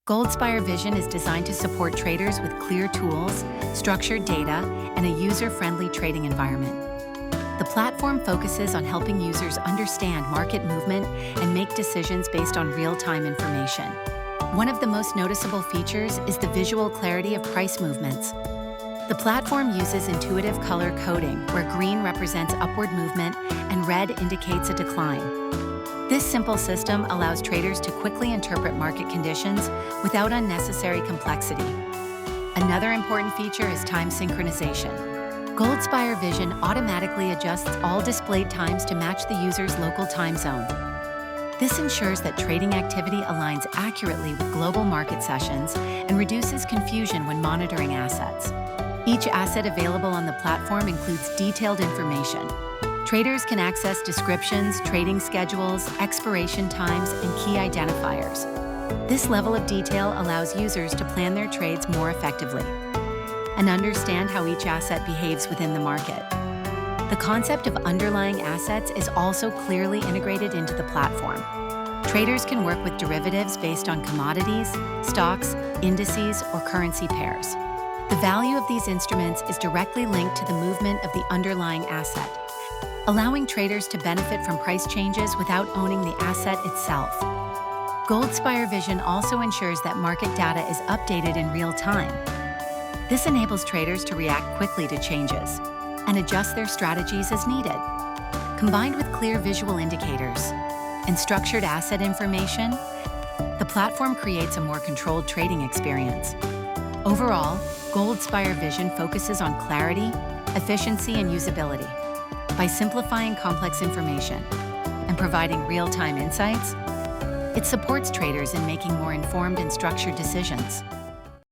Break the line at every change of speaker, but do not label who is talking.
GoldSpireVision is designed to support traders with clear tools, structured data, and a user-friendly trading environment. The platform focuses on helping users understand market movement and make decisions based on real-time information. One of the most noticeable features is the visual clarity of price movements. The platform uses intuitive color coding, where green represents upward movement and red indicates a decline. This simple system allows traders to quickly interpret market conditions without unnecessary complexity. Another important feature is time synchronization. GoldSpireVision automatically adjusts all displayed times to match the user's local time zone. This ensures that trading activity aligns accurately with global market sessions and reduces confusion when monitoring assets. Each asset available on the platform includes detailed information. Traders can access descriptions, trading schedules, expiration times, and key identifiers. This level of detail allows users to plan their trades more effectively and understand how each asset behaves within the market. The concept of underlying assets is also clearly integrated into the platform. Traders can work with derivatives based on commodities, stocks, indices, or currency pairs. The value of these instruments is directly linked to the movement of the underlying asset, allowing traders to benefit from price changes without owning the asset itself. GoldSpireVision also ensures that market data is updated in real time. This enables traders to react quickly to changes and adjust their strategies as needed. Combined with clear visual indicators and structured asset information, the platform creates a more controlled trading experience. Overall, GoldSpireVision focuses on clarity, efficiency, and usability. By simplifying complex information and providing real-time insights, it supports traders in making more informed and structured decisions.